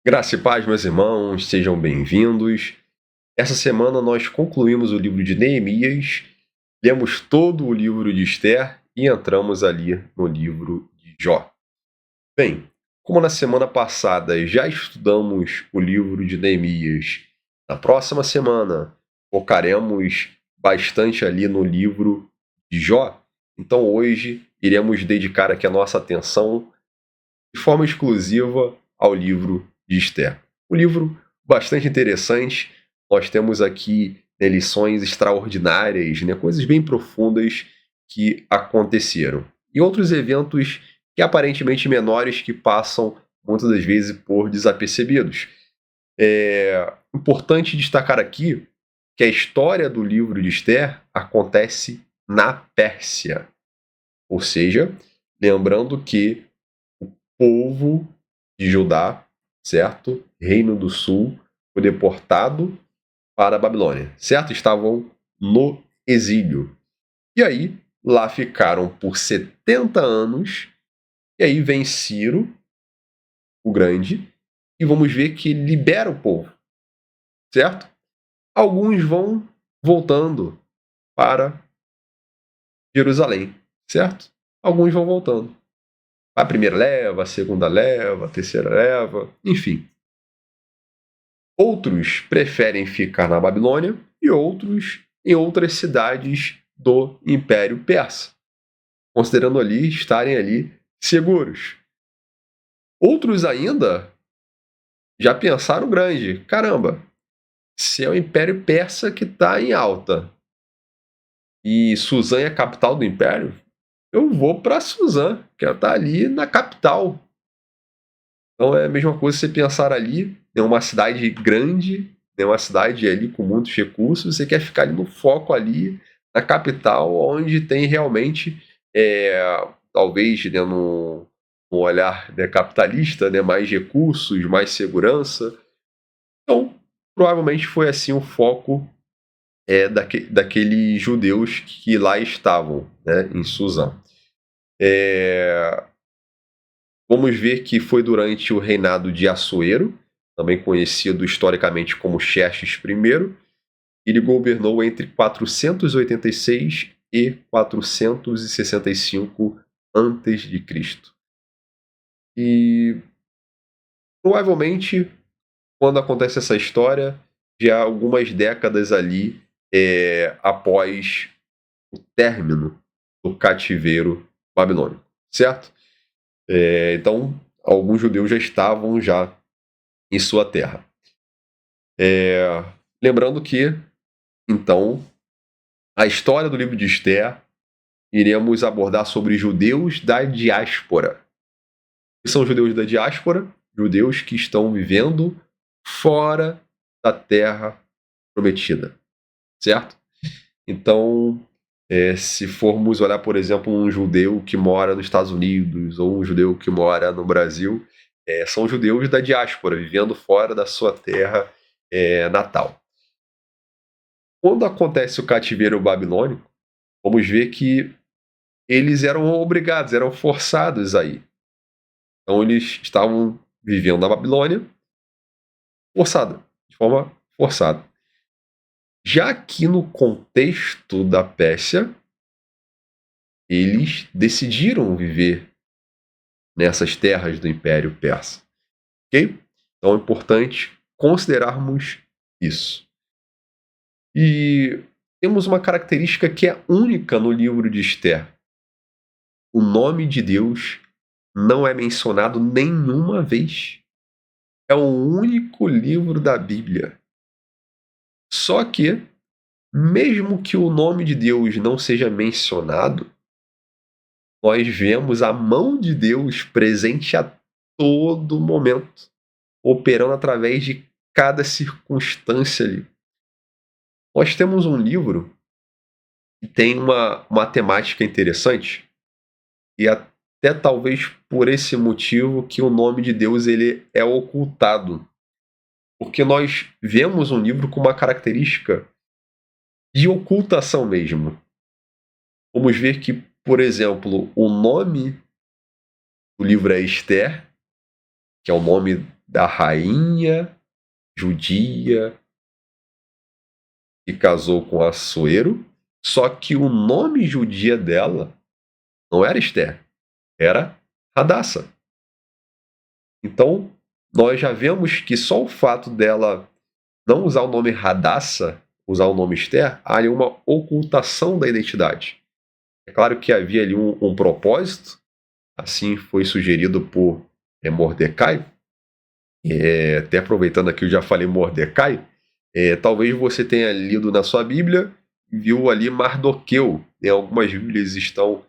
Graça e paz, meus irmãos, sejam bem-vindos. Essa semana nós concluímos o livro de Neemias, lemos todo o livro de Esther e entramos ali no livro de Jó. Bem, como na semana passada já estudamos o livro de Neemias, na próxima semana focaremos bastante ali no livro de Jó, então hoje iremos dedicar aqui a nossa atenção de forma exclusiva ao livro de Esther. Um livro bastante interessante. Nós temos aqui, né, lições extraordinárias, né, coisas bem profundas que aconteceram. E outros eventos que aparentemente menores que passam muitas das vezes por desapercebidos. É importante destacar aqui que a história do livro de Esther acontece na Pérsia. Ou seja, lembrando que povo de Judá, certo? Reino do Sul, foi deportado para a Babilônia, certo? Estavam no exílio. E aí, lá ficaram por 70 anos, e aí vem Ciro, o Grande, e vamos ver que libera o povo, certo? Alguns vão voltando para Jerusalém, certo? Alguns vão voltando. A primeira leva, a segunda leva, a terceira leva, enfim. Outros preferem ficar na Babilônia e outros em outras cidades do Império Persa, considerando ali estarem ali seguros. Outros ainda já pensaram grande. Caramba, se é o Império Persa que está em alta e Suzã é a capital do Império, eu vou para Suzã, quero estar ali na capital. Então é a mesma coisa você pensar ali em uma cidade grande, em uma cidade ali com muitos recursos, você quer ficar ali no foco ali, na capital, onde tem realmente, talvez, né, num olhar, né, capitalista, né, mais recursos, mais segurança. Então, provavelmente foi assim o foco daqueles judeus que lá estavam, né, em Suzã. Vamos ver que foi durante o reinado de Assuero, também conhecido historicamente como Xerxes I. Ele governou entre 486 e 465 a.C. E provavelmente, quando acontece essa história, já algumas décadas ali após o término do cativeiro babilônico, certo? Então, alguns judeus já estavam já em sua terra. Lembrando que, então, a história do livro de Esther, iremos abordar sobre judeus da diáspora. O que são judeus da diáspora? Judeus que estão vivendo fora da terra prometida, certo? Então, se formos olhar, por exemplo, um judeu que mora nos Estados Unidos ou um judeu que mora no Brasil, são judeus da diáspora, vivendo fora da sua terra natal. Quando acontece o cativeiro babilônico, vamos ver que eles eram obrigados, eram forçados a ir. Então eles estavam vivendo na Babilônia de forma forçada. Já que no contexto da Pérsia, eles decidiram viver nessas terras do Império Persa. Ok? Então é importante considerarmos isso. E temos uma característica que é única no livro de Esther. O nome de Deus não é mencionado nenhuma vez. É o único livro da Bíblia. Só que, mesmo que o nome de Deus não seja mencionado, nós vemos a mão de Deus presente a todo momento, operando através de cada circunstância ali. Nós temos um livro que tem uma temática interessante, e até talvez por esse motivo que o nome de Deus ele é ocultado. Porque nós vemos um livro com uma característica de ocultação mesmo. Vamos ver que, por exemplo, o nome do livro é Esther, que é o nome da rainha judia que casou com Assuero, só que o nome judia dela não era Esther, era Hadassa. Então, nós já vemos que só o fato dela não usar o nome Hadassa, usar o nome Esther, há ali uma ocultação da identidade. É claro que havia ali um propósito, assim foi sugerido por Mordecai. Até aproveitando aqui, eu já falei Mordecai, talvez você tenha lido na sua Bíblia, viu ali Mardoqueu. Algumas Bíblias estão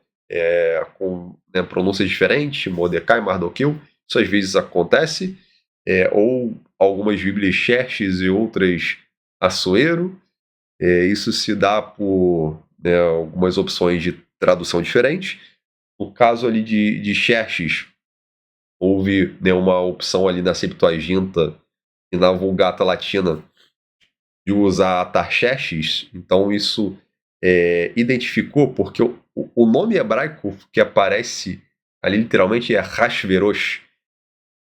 com pronúncias diferentes, Mordecai, Mardoqueu. Isso às vezes acontece. Ou algumas Bíblias Xerxes e outras Assuero. Isso se dá por algumas opções de tradução diferentes. No caso ali de Xerxes, houve uma opção ali na Septuaginta e na Vulgata Latina de usar Atarxerxes. Então isso identificou, porque o nome hebraico que aparece ali literalmente é Hashverosh,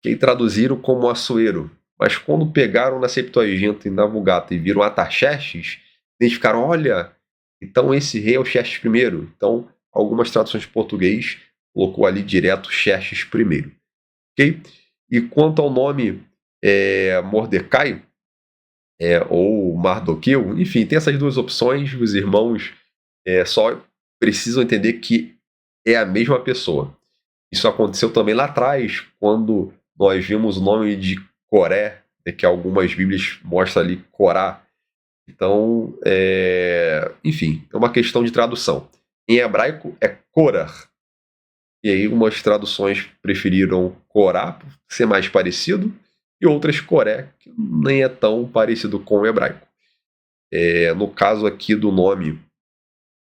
que traduziram como Assuero. Mas quando pegaram na Septuaginta e na Vulgata e viram Atarxerxes, identificaram, olha, então esse rei é o Xerxes I. Então, algumas traduções de português colocou ali direto Xerxes I. Okay? E quanto ao nome Mordecai, ou Mardoqueu, enfim, tem essas duas opções. Os irmãos só precisam entender que é a mesma pessoa. Isso aconteceu também lá atrás, quando nós vimos o nome de Coré, que algumas Bíblias mostram ali Corá. Então, enfim, é uma questão de tradução. Em hebraico é Korah. E aí umas traduções preferiram Corá, por ser mais parecido, e outras Coré, que nem é tão parecido com o hebraico. No caso aqui do nome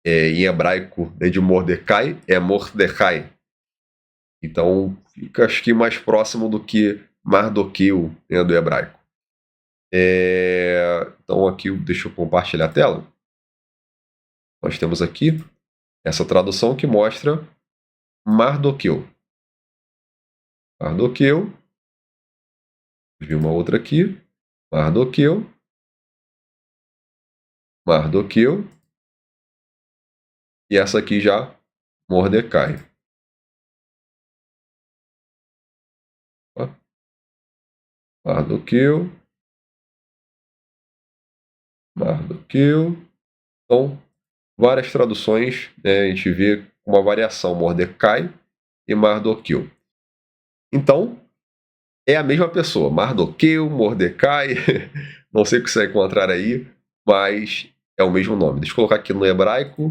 em hebraico de Mordecai, é Mordecai. Então, fica acho que mais próximo do que Mardoqueu, do hebraico. Então, aqui, deixa eu compartilhar a tela. Nós temos aqui essa tradução que mostra Mardoqueu. Mardoqueu. Vi uma outra aqui. Mardoqueu. Mardoqueu. E essa aqui já, Mordecai. Mardoqueu. Mardoqueu. Então, várias traduções, a gente vê uma variação, Mordecai e Mardoqueu. Então, é a mesma pessoa, Mardoqueu, Mordecai, não sei o que você vai encontrar aí, mas é o mesmo nome. Deixa eu colocar aqui no hebraico.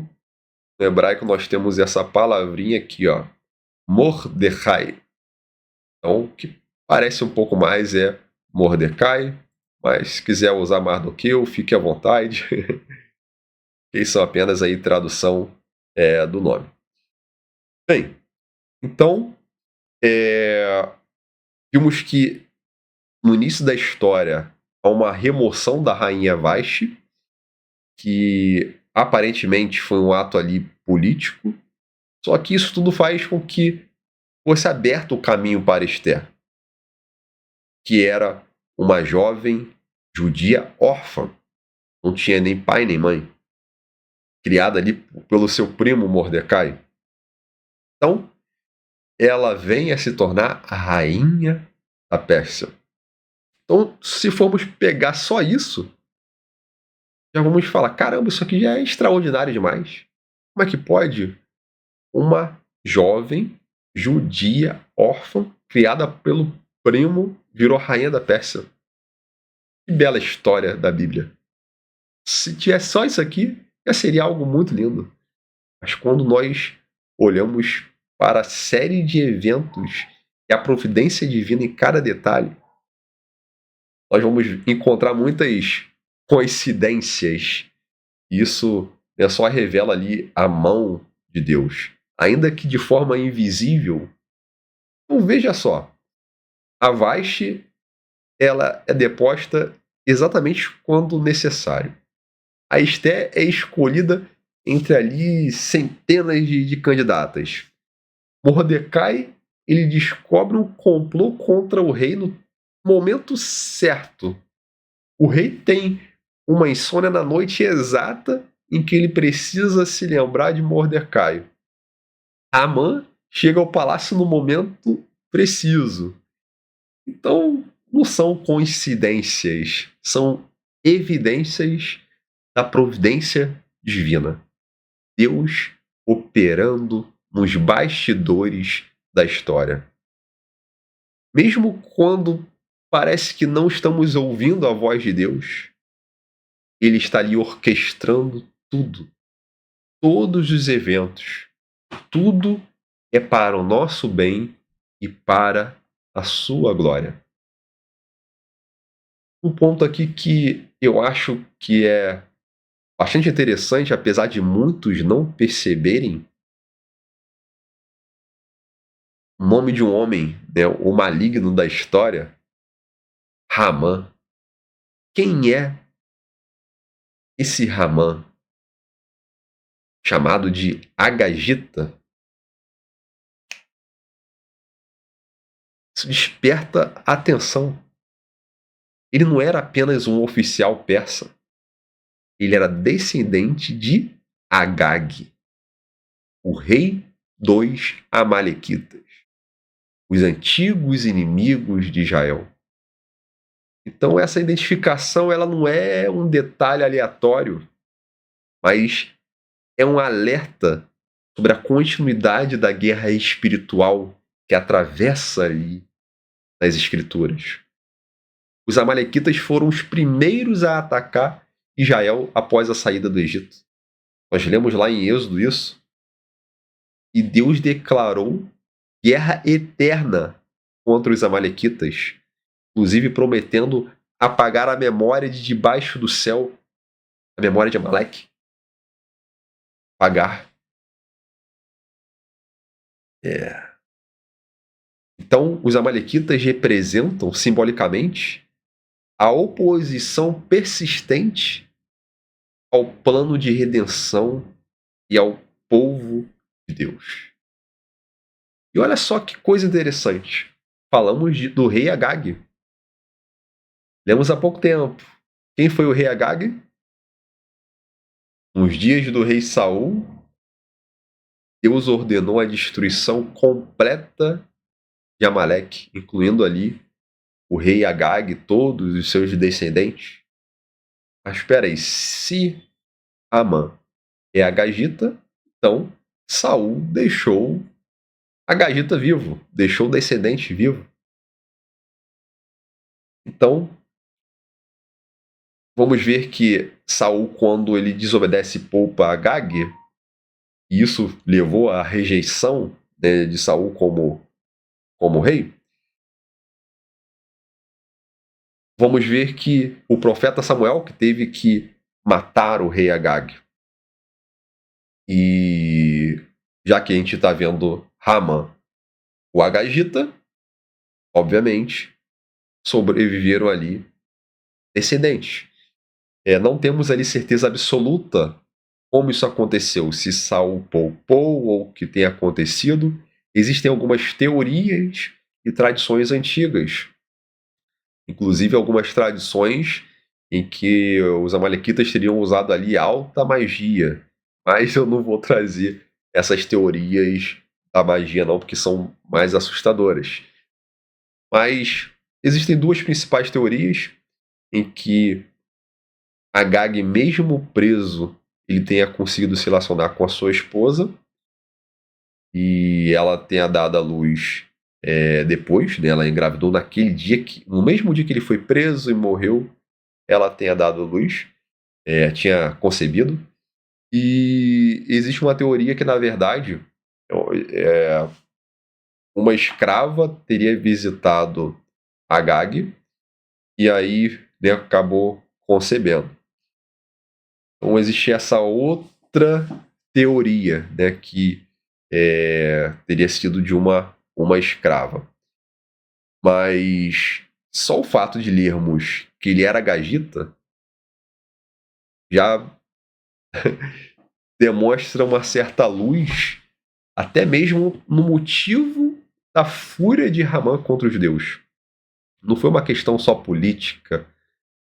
No hebraico nós temos essa palavrinha aqui, ó, Mordecai. Então, o que parece um pouco mais é Mordecai, mas se quiser usar Mardoqueu, fique à vontade. Isso são apenas aí tradução do nome. Bem, então, vimos que no início da história há uma remoção da rainha Vashti, que aparentemente foi um ato ali político, só que isso tudo faz com que fosse aberto o caminho para Esther, que era uma jovem judia órfã, não tinha nem pai nem mãe, criada ali pelo seu primo Mordecai. Então, ela vem a se tornar a rainha da Pérsia. Então, se formos pegar só isso, já vamos falar, caramba, isso aqui já é extraordinário demais. Como é que pode uma jovem judia órfã, criada pelo primo, virou rainha da Pérsia? Que bela história da Bíblia. Se tivesse só isso aqui, já seria algo muito lindo. Mas quando nós olhamos para a série de eventos e a providência divina em cada detalhe, nós vamos encontrar muitas coincidências. Isso só revela ali a mão de Deus, ainda que de forma invisível. Então veja só, a Vashti, ela é deposta exatamente quando necessário. A Esther é escolhida entre ali centenas de candidatas. Mordecai, ele descobre um complô contra o reino momento certo. O rei tem uma insônia na noite exata em que ele precisa se lembrar de Mordecai. Amã chega ao palácio no momento preciso. Então, não são coincidências, são evidências da providência divina. Deus operando nos bastidores da história. Mesmo quando parece que não estamos ouvindo a voz de Deus, Ele está ali orquestrando tudo, todos os eventos. Tudo é para o nosso bem e para a sua glória. Um ponto aqui que eu acho que é bastante interessante, apesar de muitos não perceberem, o nome de um homem, né, o maligno da história, Ramã. Quem é esse Ramã, chamado de Agagita? Isso desperta atenção. Ele não era apenas um oficial persa. Ele era descendente de Agag, o rei dos Amalequitas, os antigos inimigos de Israel. Então essa identificação ela não é um detalhe aleatório, mas é um alerta sobre a continuidade da guerra espiritual que atravessa ali nas escrituras. Os amalequitas foram os primeiros a atacar Israel após a saída do Egito. Nós lemos lá em Êxodo isso. E Deus declarou guerra eterna contra os amalequitas, inclusive prometendo apagar a memória de debaixo do céu, a memória de Amaleque. Apagar. Então, os amalequitas representam simbolicamente a oposição persistente ao plano de redenção e ao povo de Deus. E olha só que coisa interessante. Falamos do rei Agag. Lemos há pouco tempo. Quem foi o rei Agag? Nos dias do rei Saul, Deus ordenou a destruição completa de Amaleque, incluindo ali o rei Agag e todos os seus descendentes. Mas espera aí, se Amã é Agagita, então Saul deixou Agagita vivo, deixou o descendente vivo. Então, vamos ver que Saul, quando ele desobedece e poupa Agag, e isso levou à rejeição, né, de Saul como rei, vamos ver que o profeta Samuel que teve que matar o rei Agag. E já que a gente está vendo Ramã, o Agagita, obviamente, sobreviveram ali descendentes. Não temos ali certeza absoluta como isso aconteceu, se Saul poupou ou o que tem acontecido. Existem algumas teorias e tradições antigas, inclusive algumas tradições em que os amalequitas teriam usado ali alta magia, mas eu não vou trazer essas teorias da magia não, porque são mais assustadoras. Mas existem duas principais teorias em que Agag, mesmo preso, ele tenha conseguido se relacionar com a sua esposa e ela tenha dado à luz depois, né? Ela engravidou naquele dia, no mesmo dia que ele foi preso e morreu, ela tenha dado à luz, tinha concebido. E existe uma teoria que, na verdade, uma escrava teria visitado Agag e aí, né, acabou concebendo. Então existe essa outra teoria, né, que teria sido de uma escrava. Mas só o fato de lermos que ele era agagita já demonstra uma certa luz, até mesmo no motivo da fúria de Ramã contra os judeus. não foi uma questão só política,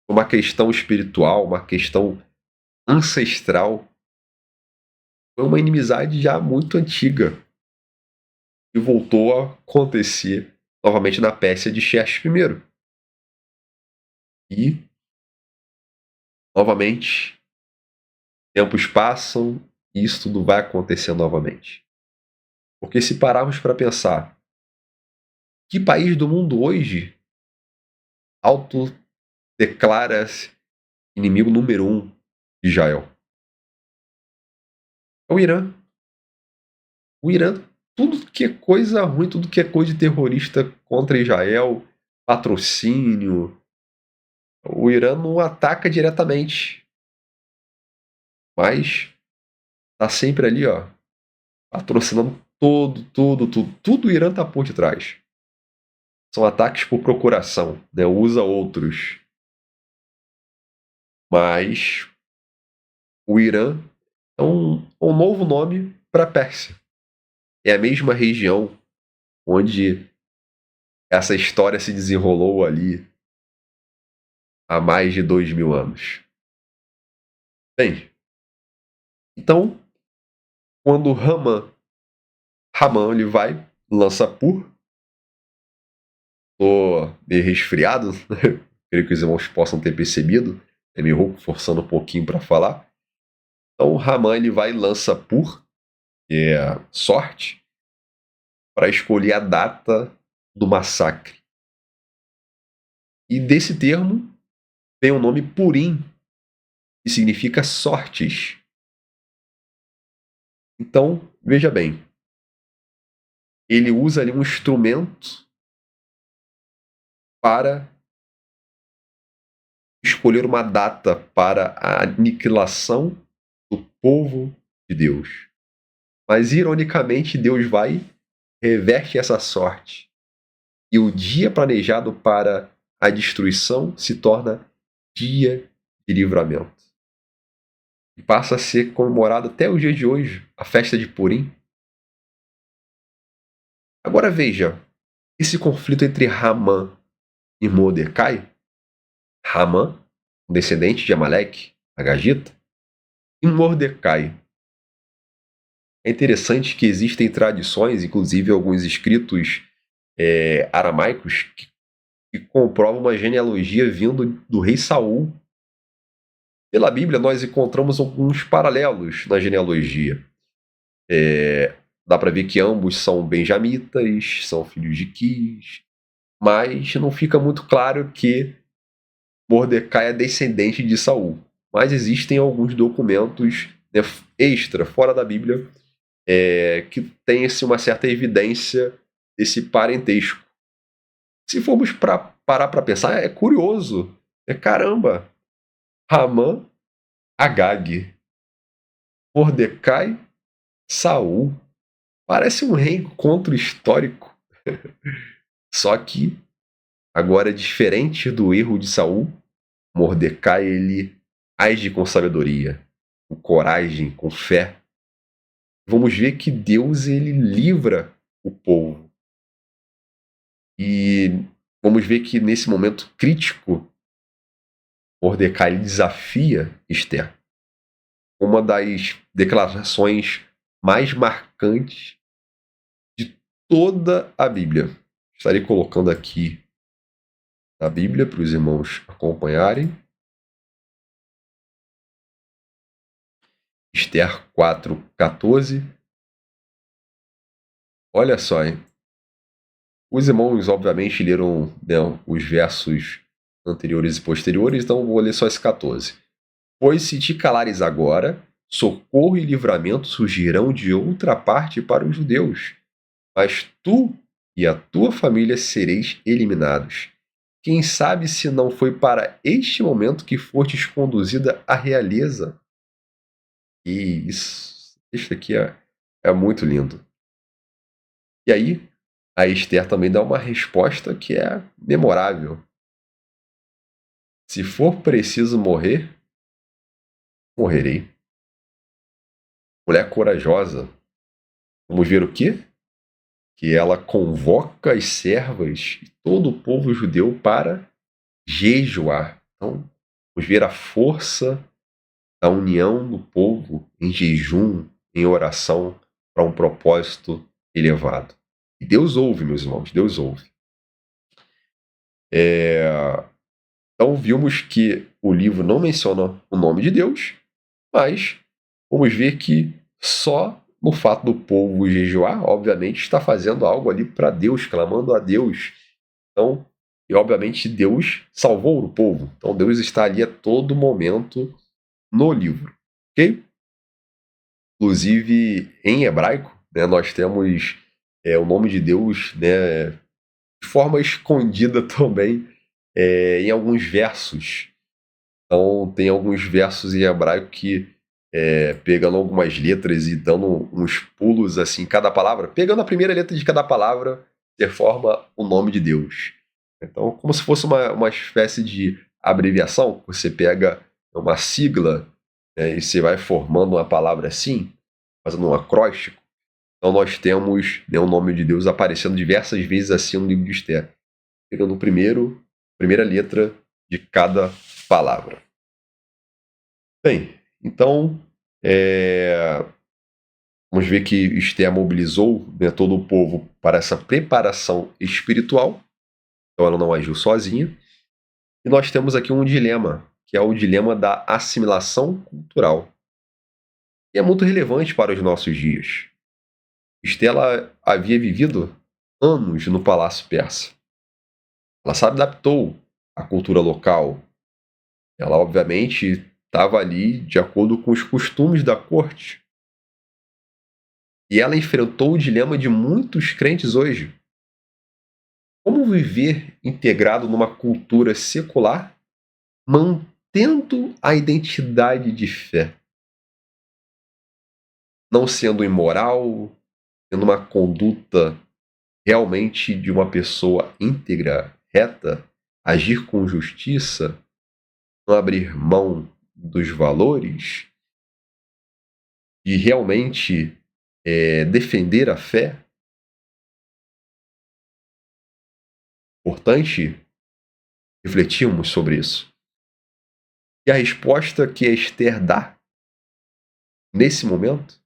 foi uma questão espiritual, uma questão ancestral. Foi uma inimizade já muito antiga e voltou a acontecer novamente na Pérsia de Xerxes I. E, novamente, tempos passam e isso tudo vai acontecer novamente. Porque se pararmos para pensar, que país do mundo hoje autodeclara-se inimigo número 1 de Israel? É o Irã. O Irã, tudo que é coisa ruim, tudo que é coisa de terrorista contra Israel, patrocínio, o Irã não ataca diretamente, mas tá sempre ali, ó, patrocinando tudo o Irã tá por detrás. São ataques por procuração, né? Usa outros. Mas o Irã é um novo nome para a Pérsia. É a mesma região onde essa história se desenrolou ali há mais de 2000 anos. Bem, então, quando Haman ele vai, lança Pur, tô meio resfriado, creio que os irmãos possam ter percebido, é meio rouco, forçando um pouquinho para falar. Então, Haman ele vai e lança Pur, que é sorte, para escolher a data do massacre. E desse termo vem o nome Purim, que significa sortes. Então, veja bem, ele usa ali um instrumento para escolher uma data para a aniquilação do povo de Deus. Mas, ironicamente, Deus vai e reverte essa sorte. E o dia planejado para a destruição se torna dia de livramento. E passa a ser comemorado até o dia de hoje, a festa de Purim. Agora veja, esse conflito entre Ramã e Mordecai, Ramã, um descendente de Amaleque, Agagita, e Mordecai. É interessante que existem tradições, inclusive alguns escritos aramaicos, que comprovam uma genealogia vindo do rei Saul. Pela Bíblia, nós encontramos alguns paralelos na genealogia. Dá para ver que ambos são benjamitas, são filhos de Quis, mas não fica muito claro que Mordecai é descendente de Saul. Mas existem alguns documentos, né, extra, fora da Bíblia, que tem assim, uma certa evidência desse parentesco. Se formos parar para pensar, é curioso. Caramba, Ramã, Agag, Mordecai, Saul. Parece um reencontro histórico. Só que, agora, diferente do erro de Saul, Mordecai ele age com sabedoria, com coragem, com fé. Vamos ver que Deus ele livra o povo. E vamos ver que nesse momento crítico, Mordecai desafia Esther. Uma das declarações mais marcantes de toda a Bíblia. Estarei colocando aqui na Bíblia para os irmãos acompanharem. Esther 4:14. Olha só, hein? Os irmãos, obviamente, leram, né, os versos anteriores e posteriores, então vou ler só esse 14. Pois se te calares agora, socorro e livramento surgirão de outra parte para os judeus, mas tu e a tua família sereis eliminados. Quem sabe se não foi para este momento que fostes conduzida à realeza? E isso aqui é muito lindo. E aí, a Esther também dá uma resposta que é memorável. Se for preciso morrer, morrerei. Mulher corajosa. Vamos ver o quê? que ela convoca as servas e todo o povo judeu para jejuar. Então, vamos ver a força da união do povo em jejum, em oração, para um propósito elevado. E Deus ouve, meus irmãos, Deus ouve. Então, vimos que o livro não menciona o nome de Deus, mas vamos ver que só no fato do povo jejuar, obviamente, está fazendo algo ali para Deus, clamando a Deus. Então, e obviamente Deus salvou o povo. Então Deus está ali a todo momento no livro, ok? Inclusive em hebraico, né, nós temos o nome de Deus, né, de forma escondida também em alguns versos. Então tem alguns versos em hebraico que pegando algumas letras e dando uns pulos assim em cada palavra, pegando a primeira letra de cada palavra, você forma o nome de Deus. Então, como se fosse uma espécie de abreviação, você pega uma sigla, né, e você vai formando uma palavra assim, fazendo um acróstico. Então nós temos, né, o nome de Deus aparecendo diversas vezes assim no livro de Esther, pegando primeira letra de cada palavra. Bem, então vamos ver que Esther mobilizou, né, todo o povo para essa preparação espiritual. Então ela não agiu sozinha. E nós temos aqui um dilema, que é o dilema da assimilação cultural. E é muito relevante para os nossos dias. Estela havia vivido anos no palácio persa. Ela se adaptou à cultura local. Ela, obviamente, estava ali de acordo com os costumes da corte. E ela enfrentou o dilema de muitos crentes hoje. Como viver integrado numa cultura secular, mantendo a identidade de fé? Não sendo imoral, tendo uma conduta realmente de uma pessoa íntegra, reta, agir com justiça, não abrir mão dos valores e realmente defender a fé. Importante refletirmos sobre isso. E a resposta que a Esther dá nesse momento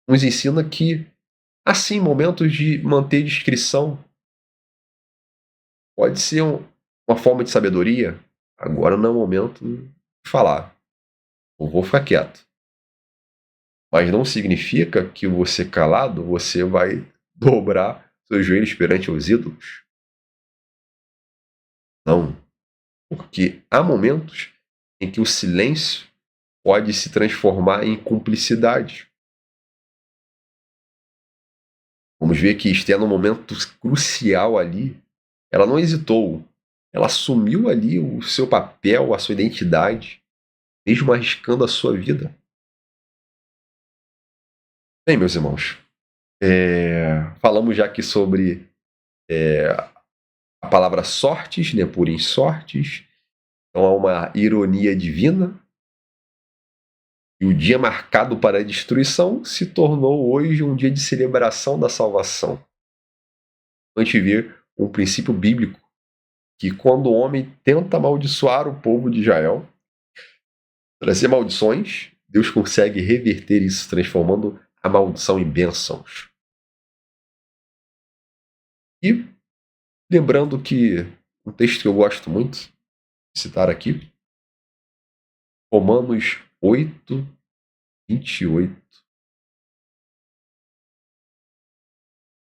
nos ensina que, assim, momentos de manter discrição pode ser uma forma de sabedoria. Agora não é o momento de falar. Eu vou ficar quieto. Mas não significa que você calado, você vai dobrar seus joelhos perante os ídolos. Não. Porque há momentos em que o silêncio pode se transformar em cumplicidade. Vamos ver que Esther, num momento crucial ali, ela não hesitou. Ela assumiu ali o seu papel, a sua identidade, mesmo arriscando a sua vida. Bem, meus irmãos, falamos já aqui sobre a palavra sortes, né, por em sortes. Então há uma ironia divina. E o dia marcado para a destruição se tornou hoje um dia de celebração da salvação. A gente vê um princípio bíblico que quando o homem tenta amaldiçoar o povo de Israel, trazer maldições, Deus consegue reverter isso, transformando a maldição em bênçãos. E lembrando que um texto que eu gosto muito de citar aqui, Romanos 8, 28.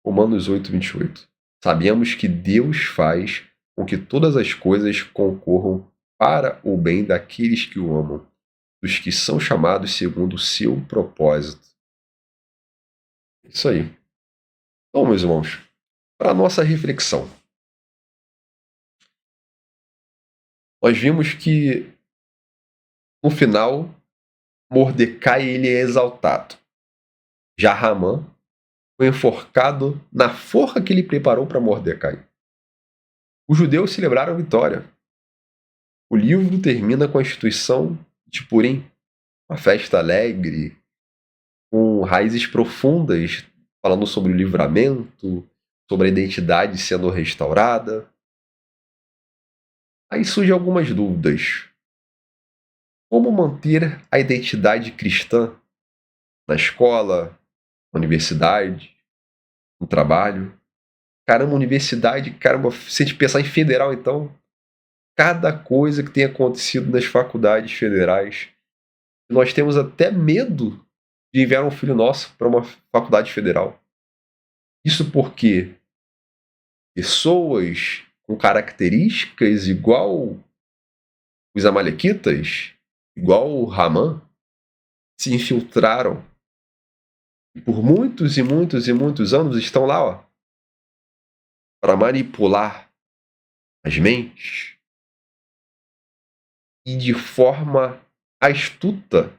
Romanos 8, 28. Sabemos que Deus faz com que todas as coisas concorram para o bem daqueles que o amam, dos que são chamados segundo o seu propósito. Isso aí. Então, meus irmãos, para a nossa reflexão, nós vimos que no final Mordecai ele é exaltado. Já Ramã foi enforcado na forca que ele preparou para Mordecai. Os judeus celebraram a vitória. O livro termina com a instituição de Purim, uma festa alegre, com raízes profundas falando sobre o livramento, sobre a identidade sendo restaurada. Aí surgem algumas dúvidas. Como manter a identidade cristã na escola, na universidade, no trabalho? Caramba, universidade, caramba, se a gente pensar em federal, então, cada coisa que tem acontecido nas faculdades federais, nós temos até medo de enviar um filho nosso para uma faculdade federal. Isso porque pessoas com características igual os amalequitas, igual o Ramã, se infiltraram e por muitos e muitos e muitos anos estão lá, ó, para manipular as mentes e de forma astuta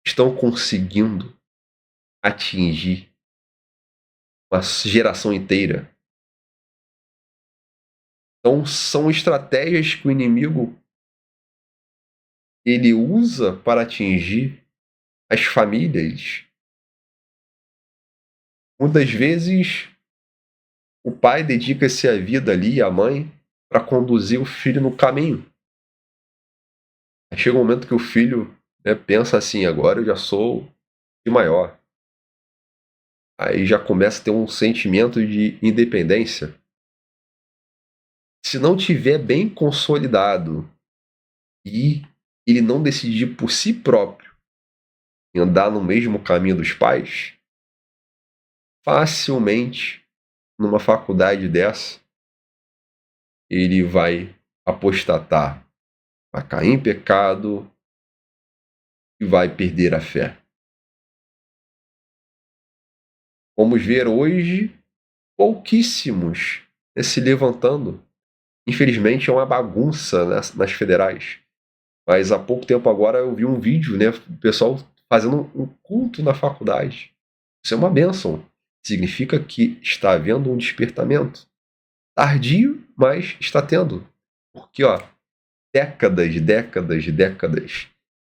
estão conseguindo atingir uma geração inteira. Então são estratégias que o inimigo ele usa para atingir as famílias. Muitas vezes o pai dedica-se a vida ali, a mãe, para conduzir o filho no caminho. Aí chega um momento que o filho, né, pensa assim, agora eu já sou de maior. Aí já começa a ter um sentimento de independência. Se não tiver bem consolidado e ele não decidir por si próprio em andar no mesmo caminho dos pais, facilmente, numa faculdade dessa, ele vai apostatar, vai cair em pecado e vai perder a fé. Vamos ver hoje pouquíssimos, né, se levantando. Infelizmente é uma bagunça, né, nas federais. Mas há pouco tempo agora eu vi um vídeo, né, do pessoal fazendo um culto na faculdade. Isso é uma bênção. Significa que está havendo um despertamento. Tardio, mas está tendo. Porque, ó, décadas,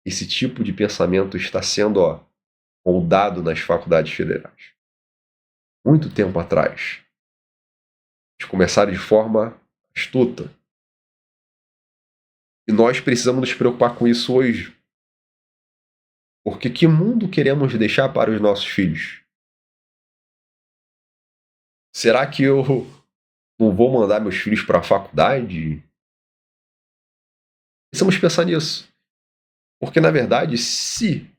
esse tipo de pensamento está sendo, ó, moldado nas faculdades federais. Muito tempo atrás. Eles começaram de forma astuta. E nós precisamos nos preocupar com isso hoje. Porque que mundo queremos deixar para os nossos filhos? Será que eu não vou mandar meus filhos para a faculdade? Precisamos pensar nisso. Porque, na verdade, se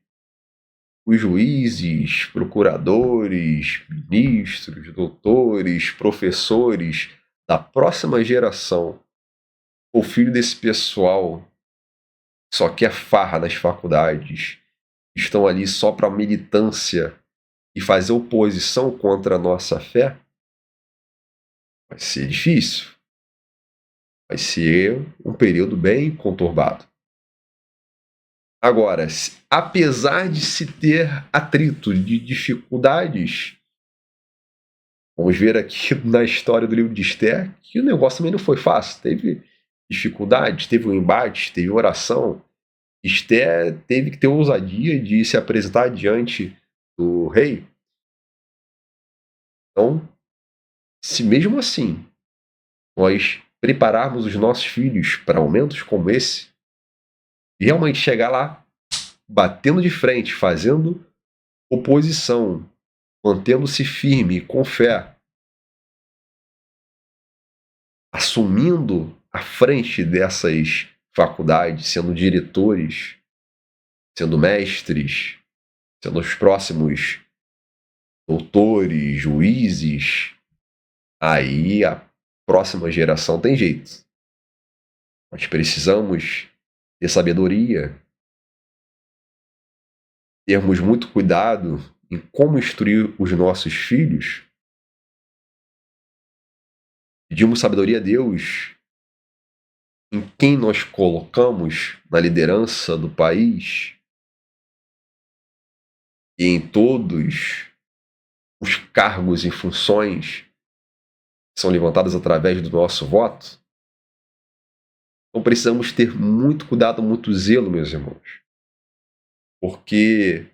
os juízes, procuradores, ministros, doutores, professores da próxima geração, o filho desse pessoal que só quer farra nas faculdades, estão ali só para militância e fazer oposição contra a nossa fé, vai ser difícil. Vai ser um período bem conturbado. Agora, apesar de se ter atrito, de dificuldades, vamos ver aqui na história do livro de Esther que o negócio também não foi fácil. Teve dificuldades, teve um embate, teve oração. Esther teve que ter ousadia de se apresentar diante do rei. Então, se mesmo assim nós prepararmos os nossos filhos para momentos como esse, e realmente chegar lá, batendo de frente, fazendo oposição, mantendo-se firme, com fé, assumindo a frente dessas faculdades, sendo diretores, sendo mestres, sendo os próximos doutores, juízes, aí a próxima geração tem jeito. Nós precisamos ter sabedoria, termos muito cuidado em como instruir os nossos filhos. Pedimos sabedoria a Deus em quem nós colocamos na liderança do país e em todos os cargos e funções que são levantados através do nosso voto. Então precisamos ter muito cuidado, muito zelo, meus irmãos, porque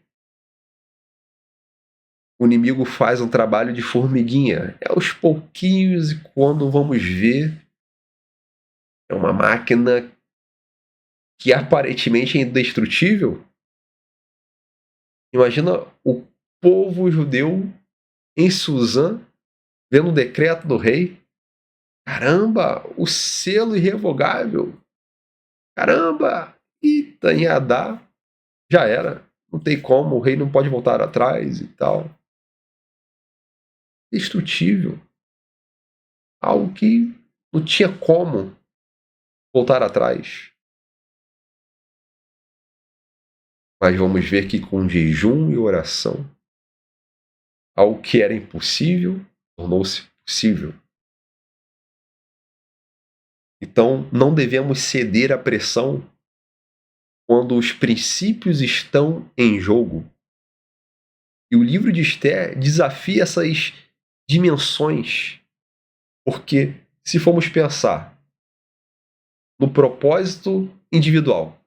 o inimigo faz um trabalho de formiguinha. É aos pouquinhos, e quando vamos ver, é uma máquina que aparentemente é indestrutível. Imagina o povo judeu em Suzã, vendo o decreto do rei. Caramba, o selo irrevogável. Caramba, Itanhadá, já era. Não tem como, o rei não pode voltar atrás e tal. Destrutível. Algo que não tinha como voltar atrás. Mas vamos ver que com jejum e oração, algo que era impossível tornou-se possível. Então, não devemos ceder à pressão quando os princípios estão em jogo. E o livro de Esther desafia essas dimensões, porque se formos pensar no propósito individual,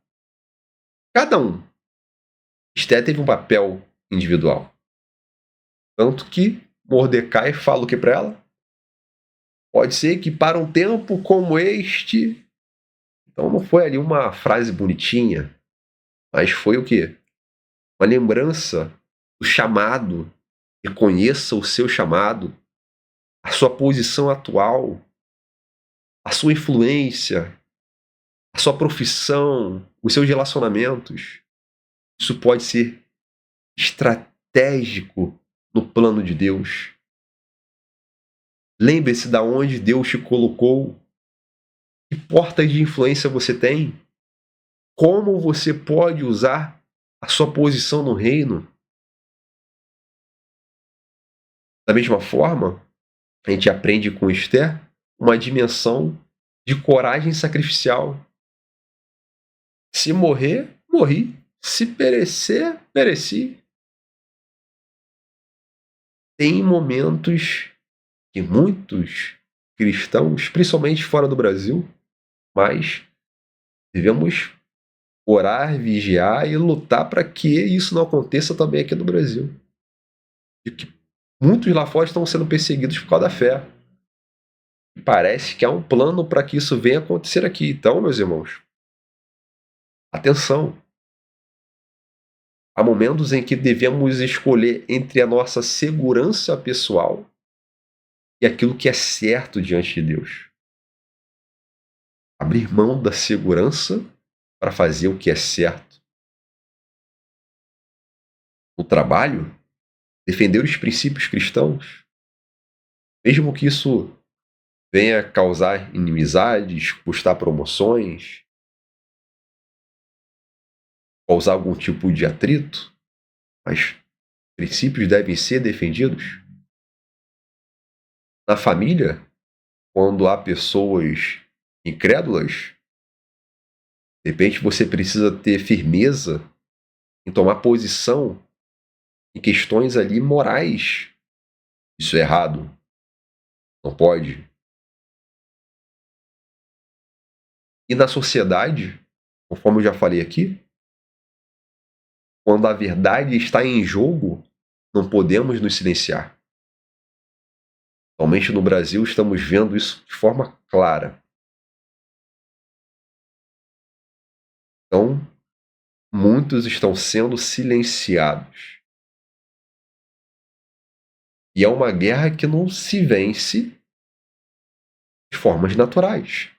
cada um, Esther teve um papel individual. Tanto que Mordecai fala o que para ela? Pode ser que para um tempo como este. Então não foi ali uma frase bonitinha, mas foi o quê? Uma lembrança do chamado. Reconheça o seu chamado, a sua posição atual, a sua influência, a sua profissão, os seus relacionamentos. Isso pode ser estratégico no plano de Deus. Lembre-se de onde Deus te colocou, que portas de influência você tem, como você pode usar a sua posição no reino. Da mesma forma, a gente aprende com Esther uma dimensão de coragem sacrificial. Se morrer, morri. Se perecer, pereci. Tem momentos que muitos cristãos, principalmente fora do Brasil, mas devemos orar, vigiar e lutar para que isso não aconteça também aqui no Brasil. E que muitos lá fora estão sendo perseguidos por causa da fé. E parece que há um plano para que isso venha acontecer aqui. Então, meus irmãos, atenção. Há momentos em que devemos escolher entre a nossa segurança pessoal e aquilo que é certo diante de Deus. Abrir mão da segurança para fazer o que é certo. No trabalho, defender os princípios cristãos, mesmo que isso venha causar inimizades, custar promoções, causar algum tipo de atrito, mas princípios devem ser defendidos. Na família, quando há pessoas incrédulas, de repente você precisa ter firmeza em tomar posição em questões ali morais. Isso é errado. Não pode. E na sociedade, conforme eu já falei aqui, quando a verdade está em jogo, não podemos nos silenciar. Somente no Brasil estamos vendo isso de forma clara. Então, muitos estão sendo silenciados. E é uma guerra que não se vence de formas naturais.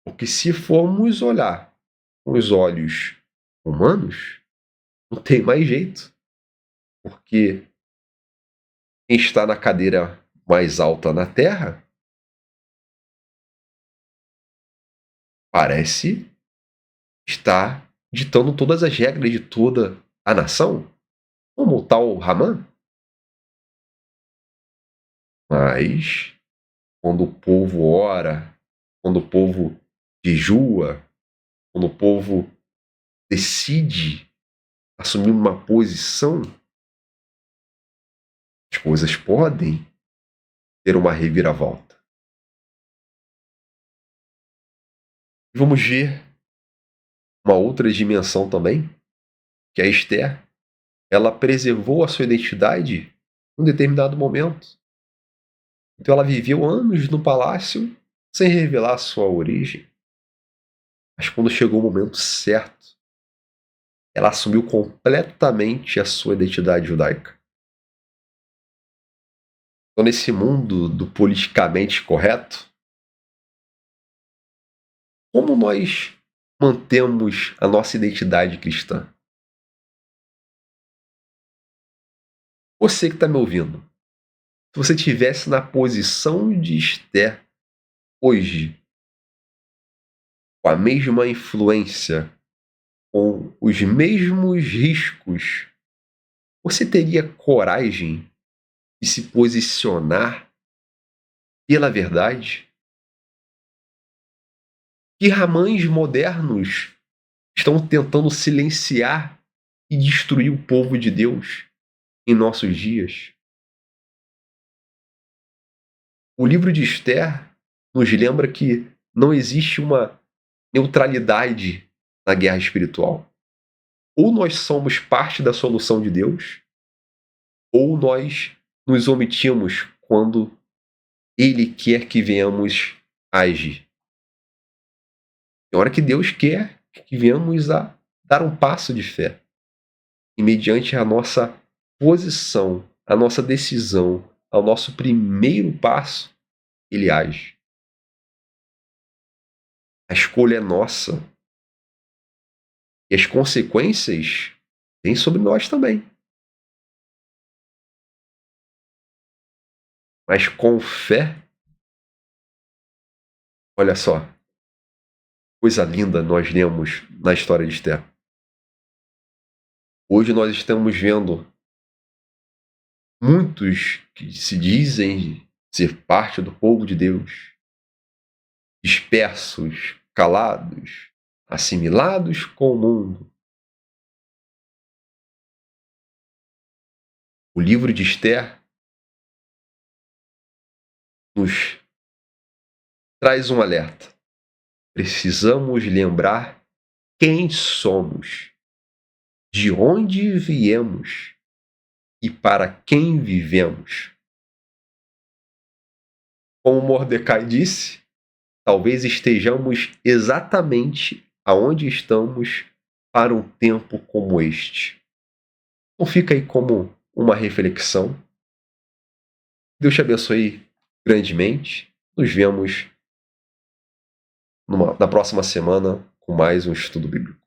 Porque se formos olhar com os olhos humanos, não tem mais jeito. Porque quem está na cadeira mais alta na Terra parece estar ditando todas as regras de toda a nação, como o tal Haman. Mas quando o povo ora, quando o povo jejua, quando o povo decide assumir uma posição, as coisas podem ter uma reviravolta. E vamos ver uma outra dimensão também, que a Esther, ela preservou a sua identidade num determinado momento. Então ela viveu anos no palácio sem revelar sua origem. Mas quando chegou o momento certo, ela assumiu completamente a sua identidade judaica. Então, nesse mundo do politicamente correto, como nós mantemos a nossa identidade cristã? Você que está me ouvindo, se você estivesse na posição de Esther hoje, com a mesma influência, com os mesmos riscos, você teria coragem de se posicionar pela verdade? Que Hamãs modernos estão tentando silenciar e destruir o povo de Deus em nossos dias? O livro de Esther nos lembra que não existe uma neutralidade na guerra espiritual. Ou nós somos parte da solução de Deus, ou nós nos omitimos quando Ele quer que venhamos a agir. Tem hora que Deus quer que venhamos a dar um passo de fé. E mediante a nossa posição, a nossa decisão, ao nosso primeiro passo, Ele age. A escolha é nossa. E as consequências vêm sobre nós também. Mas com fé, olha só, coisa linda nós lemos na história de Esther. Hoje nós estamos vendo muitos que se dizem ser parte do povo de Deus, dispersos, calados, assimilados com o mundo. O livro de Esther nos traz um alerta. Precisamos lembrar quem somos, de onde viemos e para quem vivemos. Como Mordecai disse, talvez estejamos exatamente aonde estamos para um tempo como este. Então fica aí como uma reflexão. Deus te abençoe grandemente. Nos vemos na próxima semana com mais um estudo bíblico.